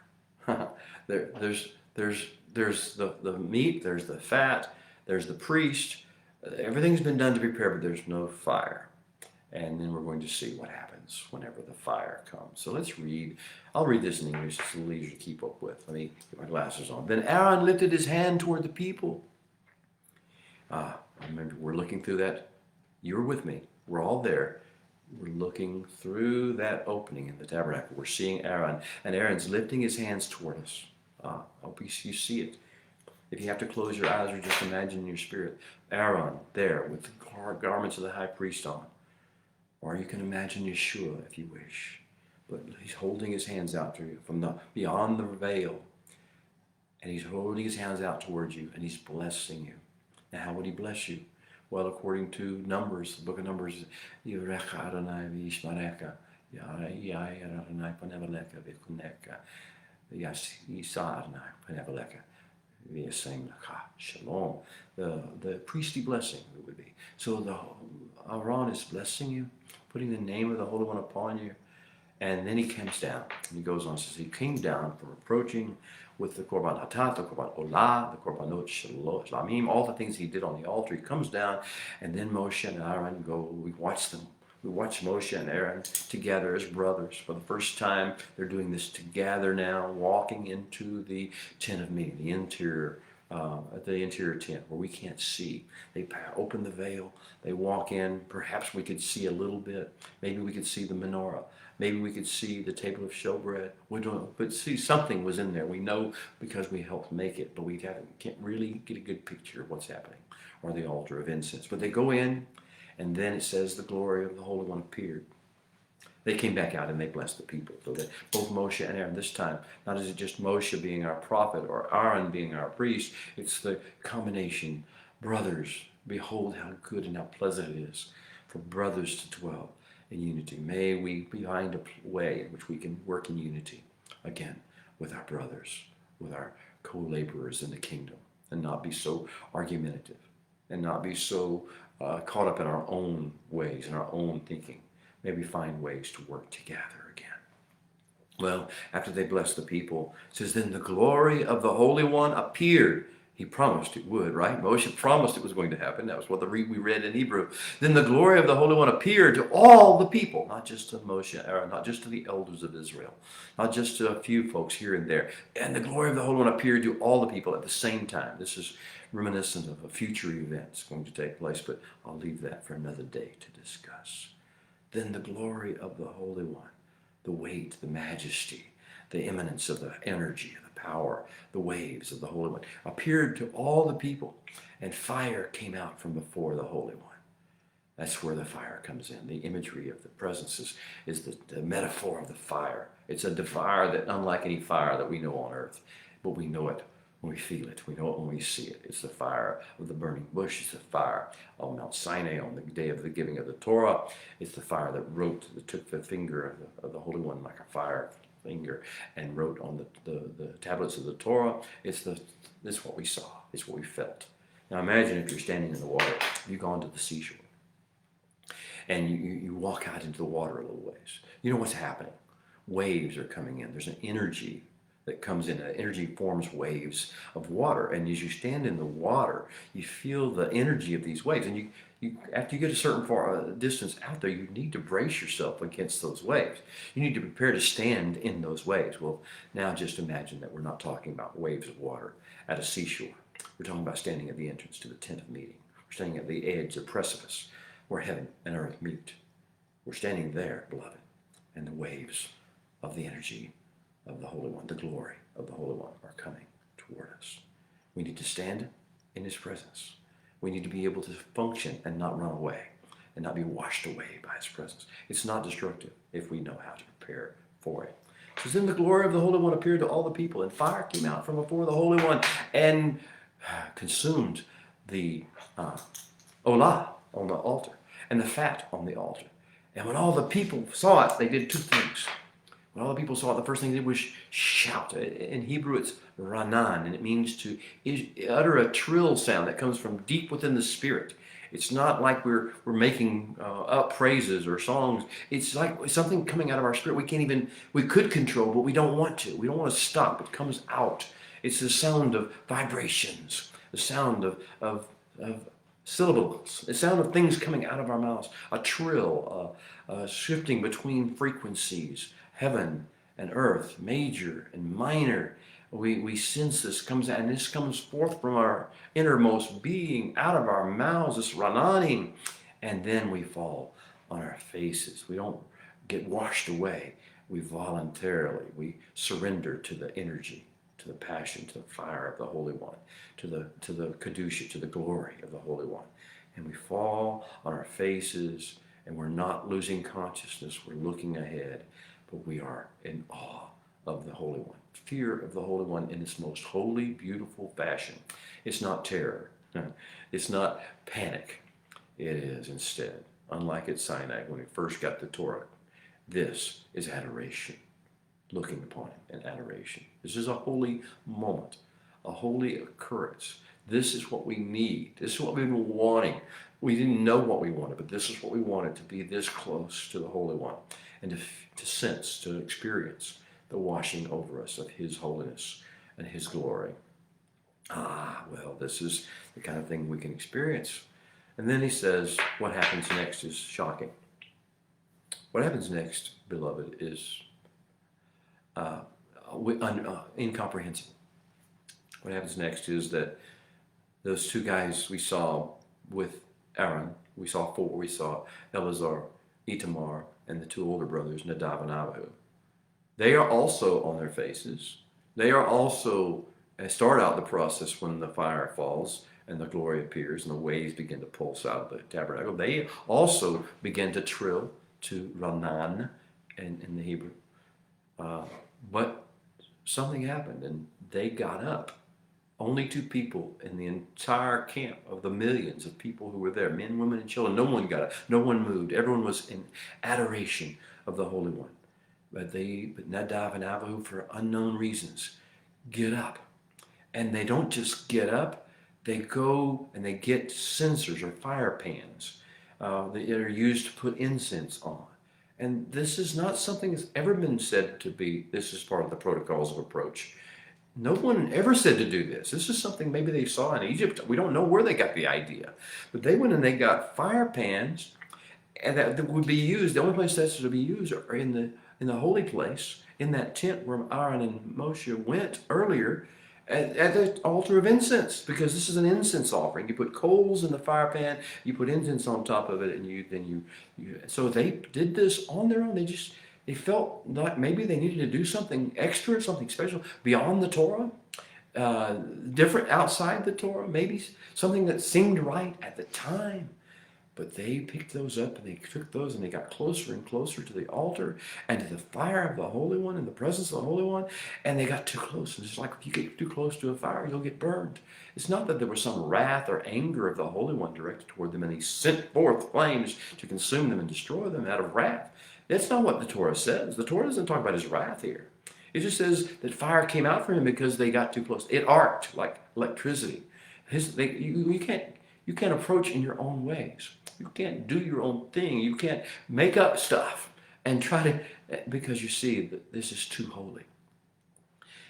there's the meat, there's the fat, there's the priest. Everything's been done to prepare, but there's no fire. And then we're going to see what happens whenever the fire comes. So let's read. I'll read this in English. It's a little easier to keep up with. Let me get my glasses on. Then Aaron lifted his hand toward the people. Remember, we're looking through that. You were with me. We're all there. We're looking through that opening in the tabernacle. We're seeing Aaron. And Aaron's lifting his hands toward us. I hope you see it. If you have to close your eyes or just imagine in your spirit, Aaron there with the garments of the high priest on. Or you can imagine Yeshua if you wish. But he's holding his hands out to you from beyond the veil. And he's holding his hands out towards you and he's blessing you. Now, how would he bless you? Well, according to Numbers, the book of Numbers, Yirecha Adonai v'yishmareka, Yai Adonai paneveleka v'kuneka, Yisa Adonai paneveleka v'yasem lecha shalom. The priestly blessing it would be. So Aaron is blessing you, putting the name of the Holy One upon you, and then he comes down. And he goes on, says he came down from approaching with the Korban Hatat, the Korban Olah, the Korbanot Shlamim, all the things he did on the altar. He comes down, and then Moshe and Aaron go. We watch them. We watch Moshe and Aaron together as brothers. For the first time, they're doing this together now, walking into the tent of meeting, the interior tent where we can't see. They open the veil. They walk in. Perhaps we could see a little bit. Maybe we could see the menorah. Maybe we could see the table of showbread. We don't know, but see, something was in there. We know because we helped make it, but we can't really get a good picture of what's happening, or the altar of incense. But they go in, and then it says the glory of the Holy One appeared. They came back out and they blessed the people. So that both Moshe and Aaron, this time, not is it just Moshe being our prophet or Aaron being our priest, it's the combination. Brothers, behold how good and how pleasant it is for brothers to dwell in unity. May we find a way in which we can work in unity again with our brothers, with our co-laborers in the kingdom, and not be so argumentative, and not be so caught up in our own ways and our own thinking. Maybe find ways to work together again. Well, after they blessed the people, it says, then the glory of the Holy One appeared. He promised it would, right? Moshe promised it was going to happen. That was what we read in Hebrew. Then the glory of the Holy One appeared to all the people, not just to Moshe and Aaron, not just to the elders of Israel, not just to a few folks here and there. And the glory of the Holy One appeared to all the people at the same time. This is reminiscent of a future event that's going to take place, but I'll leave that for another day to discuss. Then the glory of the Holy One, the weight, the majesty, the immanence of the energy, the power, the waves of the Holy One, appeared to all the people, and fire came out from before the Holy One. That's where the fire comes in. The imagery of the presence is the metaphor of the fire. It's a fire that, unlike any fire that we know on earth, but we know it when we feel it. We know it when we see it. It's the fire of the burning bush. It's the fire on Mount Sinai on the day of the giving of the Torah. It's the fire that took the finger of the Holy One like a fire finger and wrote on the tablets of the Torah. It's what we saw. It's what we felt. Now imagine if you're standing in the water. You've gone to the seashore. And you walk out into the water a little ways. You know what's happening. Waves are coming in. There's an energy that comes in. That energy forms waves of water. And as you stand in the water, you feel the energy of these waves. And you after you get a certain distance out there, you need to brace yourself against those waves. You need to prepare to stand in those waves. Well, now just imagine that we're not talking about waves of water at a seashore. We're talking about standing at the entrance to the tent of meeting. We're standing at the edge of precipice where heaven and earth meet. We're standing there, beloved, and the waves of the energy of the Holy One, the glory of the Holy One are coming toward us. We need to stand in His presence. We need to be able to function and not run away and not be washed away by His presence. It's not destructive if we know how to prepare for it. It says, then the glory of the Holy One appeared to all the people, and fire came out from before the Holy One and consumed the olah on the altar and the fat on the altar. And when all the people saw it, they did two things. When all the people saw it, the first thing they did was shout. In Hebrew, it's ranan, and it means to utter a trill sound that comes from deep within the spirit. It's not like we're making up praises or songs. It's like something coming out of our spirit. We could control, but we don't want to. We don't want to stop. It comes out. It's the sound of vibrations, the sound of syllables, the sound of things coming out of our mouths, a trill, shifting between frequencies, heaven and earth, major and minor. We sense this comes out, and this comes forth from our innermost being, out of our mouths, this rananing, and then we fall on our faces. We don't get washed away. We we surrender to the energy, to the passion, to the fire of the Holy One, to the Kedusha, to the glory of the Holy One. And we fall on our faces, and we're not losing consciousness. We're looking ahead, but we are in awe of the Holy One. Fear of the Holy One in its most holy, beautiful fashion. It's not terror. It's not panic. It is instead, unlike at Sinai when we first got the Torah, this is adoration, looking upon it in adoration. This is a holy moment, a holy occurrence. This is what we need. This is what we've been wanting. We didn't know what we wanted, but this is what we wanted, to be this close to the Holy One and to sense, to experience the washing over us of His holiness and His glory. Well, this is the kind of thing we can experience. And then he says, what happens next is shocking. What happens next, beloved, is incomprehensible. What happens next is that those two guys we saw with Aaron, we saw four. We saw Eleazar, Itamar, and the two older brothers, Nadab and Abihu. They are also on their faces. They are also start out the process when the fire falls and the glory appears and the waves begin to pulse out of the tabernacle. They also begin to trill to Ranan in the Hebrew. But something happened and they got up. Only two people in the entire camp of the millions of people who were there, men, women, and children. No one got up. No one moved. Everyone was in adoration of the Holy One. But Nadab and Abihu, for unknown reasons, get up. And they don't just get up. They go and they get censers or fire pans that are used to put incense on. And this is not something that's ever been said to be, this is part of the protocols of approach. No one ever said to do this. This is something maybe they saw in Egypt. We don't know where they got the idea. But they went and they got fire pans and that would be used. The only place that's to be used are in the holy place, in that tent where Aaron and Moshe went earlier at the altar of incense, because this is an incense offering. You put coals in the fire pan, you put incense on top of it, and you so they did this on their own. They felt like maybe they needed to do something extra, something special beyond the Torah, different outside the Torah, maybe something that seemed right at the time. But they picked those up and they took those and they got closer and closer to the altar and to the fire of the Holy One and the presence of the Holy One. And they got too close. And it's like if you get too close to a fire, you'll get burned. It's not that there was some wrath or anger of the Holy One directed toward them and He sent forth flames to consume them and destroy them out of wrath. That's not what the Torah says. The Torah doesn't talk about His wrath here. It just says that fire came out from Him because they got too close. It arced like electricity. You can't approach in your own ways. You can't do your own thing. You can't make up stuff and try to, because you see that this is too holy.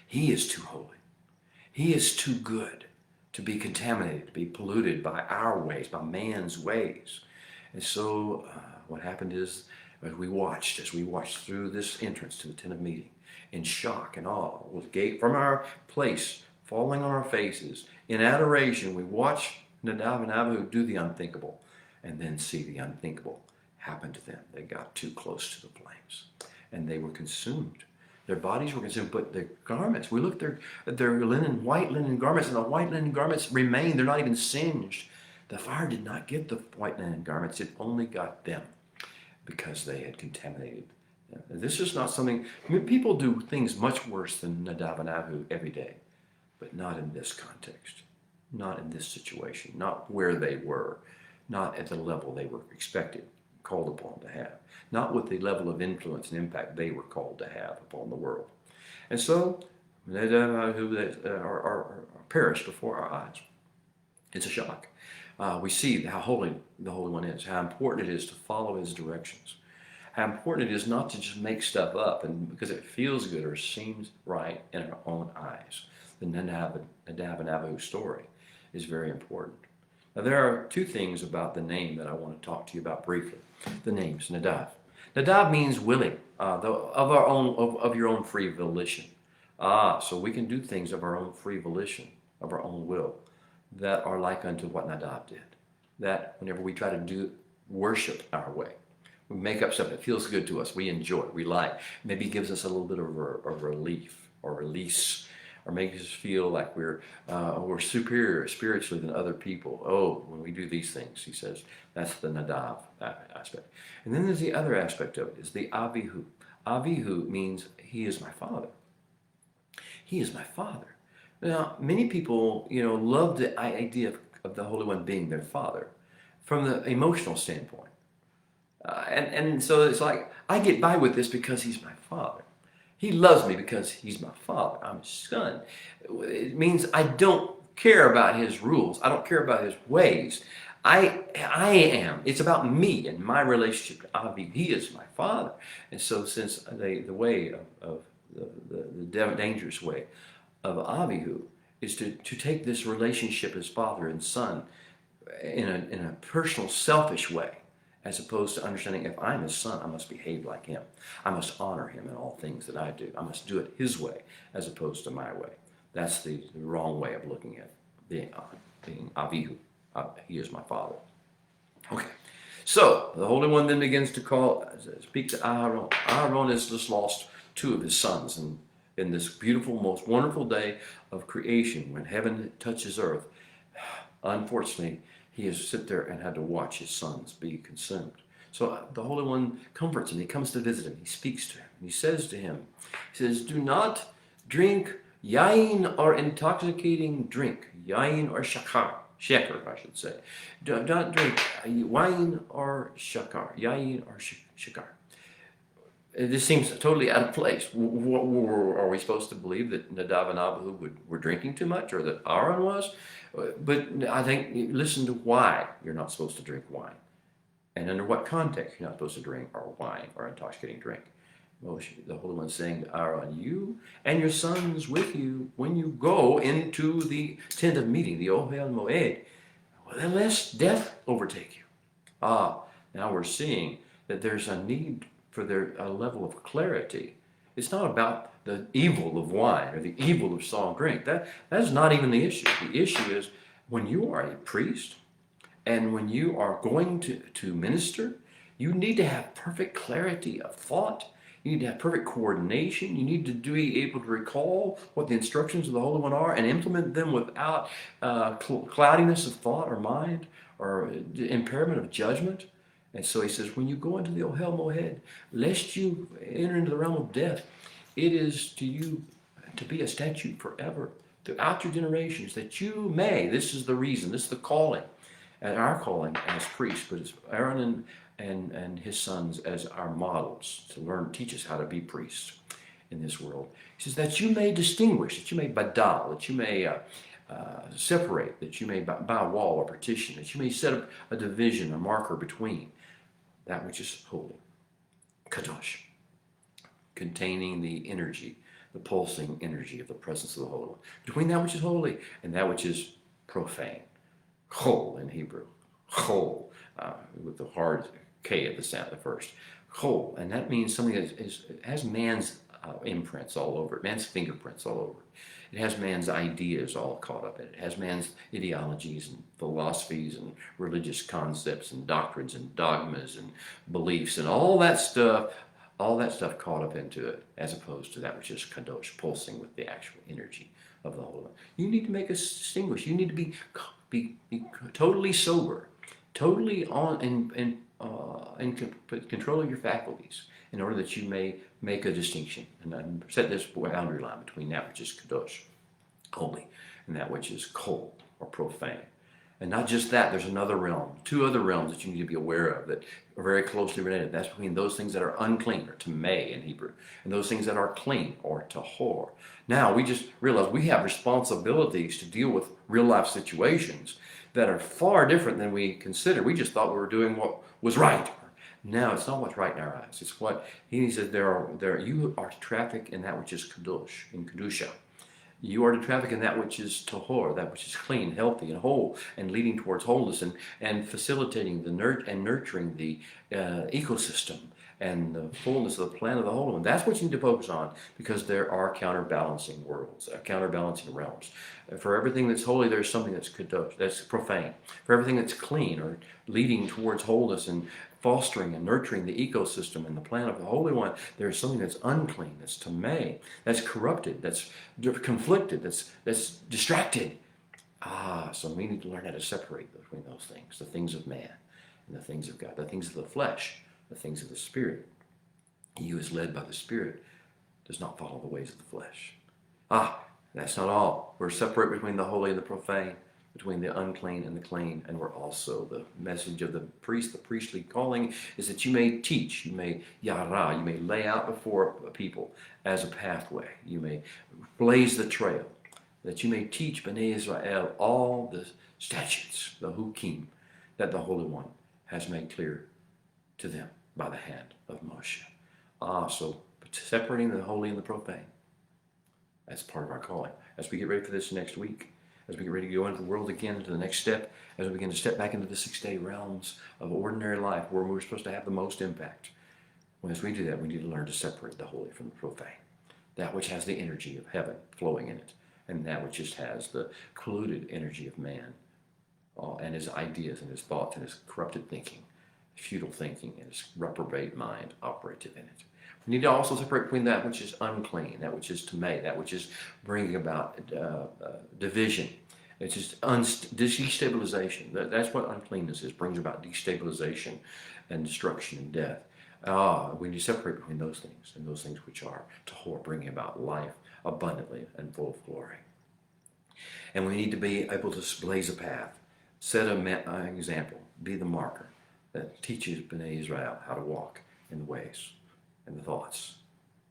He is too holy. He is too good to be contaminated, to be polluted by our ways, by man's ways. And so what happened is, as we watched through this entrance to the tent of meeting, in shock and awe, from our place, falling on our faces, in adoration, we watched Nadab and Abihu do the unthinkable, and then see the unthinkable happen to them. They got too close to the flames, and they were consumed. Their bodies were consumed, but their garments, we looked at their white linen garments, and the white linen garments remained. They're not even singed. The fire did not get the white linen garments. It only got them because they had contaminated them. This is not something, people do things much worse than Nadab and Abihu every day, but not in this context. Not in this situation, not where they were, not at the level they were expected, called upon to have, not with the level of influence and impact they were called to have upon the world. And so, they are perished before our eyes. It's a shock. We see how holy the Holy One is, how important it is to follow His directions, how important it is not to just make stuff up and because it feels good or seems right in our own eyes. The Nadab and Abihu story is very important. Now, there are two things about the name that I want to talk to you about briefly. The names, Nadab. Nadab means willing, of your own free volition. So we can do things of our own free volition, of our own will, that are like unto what Nadab did. That whenever we try to worship our way, we make up stuff that feels good to us, we enjoy, we like, maybe gives us a little bit of a relief or release, or makes us feel like we're superior spiritually than other people. Oh, when we do these things, he says, that's the Nadab aspect. And then there's the other aspect of it, is the Abihu. Abihu means he is my father. He is my father. Now, many people, love the idea of the Holy One being their father. from the emotional standpoint. And so it's like, I get by with this because he's my father. He loves me because he's my father. I'm his son. It means I don't care about his rules. I don't care about his ways. I am. It's about me and my relationship to Avi. He is my father. And so since the way of the dangerous way of Avihu is to take this relationship as father and son in a personal, selfish way, as opposed to understanding if I'm his son, I must behave like him. I must honor him in all things that I do. I must do it his way as opposed to my way. That's the wrong way of looking at being Avihu. He is my father. Okay. So the Holy One then begins to speak to Aaron. Aaron has just lost two of his sons in this beautiful, most wonderful day of creation when heaven touches earth. Unfortunately, he has sit there and had to watch his sons be consumed. So the Holy One comforts him. He comes to visit him. He speaks to him. He says to him, he says, do not drink yain or intoxicating drink. Yain or shakar. Sheker, I should say. Do not drink wine or shakar. Yain or shakar. This seems totally out of place. Are we supposed to believe that Nadav and Abihu were drinking too much, or that Aaron was? But I think, listen to why you're not supposed to drink wine, and under what context you're not supposed to drink or wine or intoxicating drink. The Holy One's saying to Aaron, you and your sons with you, when you go into the tent of meeting, the Ohel Moed, well, then lest death overtake you. Now we're seeing that there's a need for a level of clarity. It's not about the evil of wine or the evil of strong drink. That is not even the issue. The issue is when you are a priest and when you are going to minister, you need to have perfect clarity of thought. You need to have perfect coordination. You need to be able to recall what the instructions of the Holy One are and implement them without cloudiness of thought or mind or impairment of judgment. And so he says, when you go into the Ohel Moed, lest you enter into the realm of death, it is to you to be a statute forever throughout your generations, that you may, this is the reason, this is the calling, and our calling as priests, but it's Aaron and his sons as our models to teach us how to be priests in this world. He says that you may distinguish, that you may badal, that you may separate, that you may by a wall or partition, that you may set up a division, a marker between that which is holy, kadosh, containing the energy, the pulsing energy of the presence of the Holy One, between that which is holy and that which is profane, chol in Hebrew, chol, with the hard K at the sound, the first, chol, and that means something that has man's imprints all over it, man's fingerprints all over it. It has man's ideas all caught up in it. It has man's ideologies and philosophies and religious concepts and doctrines and dogmas and beliefs and all that stuff caught up into it, as opposed to that which is kadosh, pulsing with the actual energy of the Holy One. You need to make us distinguish. You need to be totally sober, totally in control of your faculties, in order that you may make a distinction and set this boundary line between that which is kadosh, holy, and that which is cold or profane. And not just that, there's another realm, two other realms that you need to be aware of that are very closely related. That's between those things that are unclean, or tamei in Hebrew, and those things that are clean, or tahor. Now, we just realize we have responsibilities to deal with real life situations that are far different than we considered. We just thought we were doing what was right. No, it's not what's right in our eyes. It's what he says. You are to traffic in that which is kadosh, in kedusha. You are to traffic in that which is tahor, that which is clean, healthy, and whole, and leading towards wholeness, and facilitating and nurturing the ecosystem and the fullness of the plan of the Holy One. That's what you need to focus on, because there are counterbalancing worlds, counterbalancing realms. For everything that's holy, there's something that's kadosh, that's profane. For everything that's clean or leading towards wholeness and fostering and nurturing the ecosystem and the plan of the Holy One, there's something that's unclean, that's tamei, that's corrupted, that's conflicted, that's distracted. So we need to learn how to separate between those things, the things of man and the things of God, the things of the flesh, the things of the Spirit. He who is led by the Spirit does not follow the ways of the flesh. That's not all. We're separate between the holy and the profane. between the unclean and the clean. And we're also, the message of the priest, the priestly calling, is that you may teach, you may yara, you may lay out before people as a pathway. You may blaze the trail, that you may teach Bnei Israel all the statutes, the hukim, that the Holy One has made clear to them by the hand of Moshe. So separating the holy and the profane, that's part of our calling. As we get ready for this next week, as we get ready to go into the world again, to the next step, as we begin to step back into the 6-day realms of ordinary life where we're supposed to have the most impact. Well, as we do that, we need to learn to separate the holy from the profane. That which has the energy of heaven flowing in it, and that which just has the polluted energy of man and his ideas and his thoughts and his corrupted thinking, futile thinking, and his reprobate mind operative in it. We need to also separate between that which is unclean, that which is tamei, that which is bringing about division. It's just destabilization. That's what uncleanness is, brings about destabilization and destruction and death. We need to separate between those things and those things which are tahor, bringing about life abundantly and full of glory. And we need to be able to blaze a path, set an example, be the marker that teaches Bnei Israel how to walk in the ways and the thoughts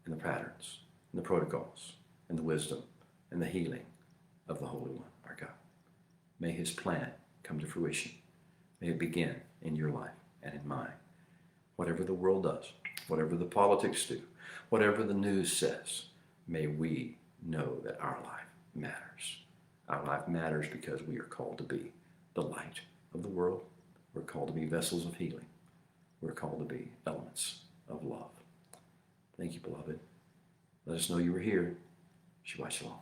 and the patterns and the protocols and the wisdom and the healing of the Holy One, our God. May his plan come to fruition. May it begin in your life and in mine. Whatever the world does, whatever the politics do, whatever the news says, may we know that our life matters. Our life matters because we are called to be the light of the world. We're called to be vessels of healing. We're called to be elements of love. Thank you, beloved. Let us know you were here. Shabbat shalom.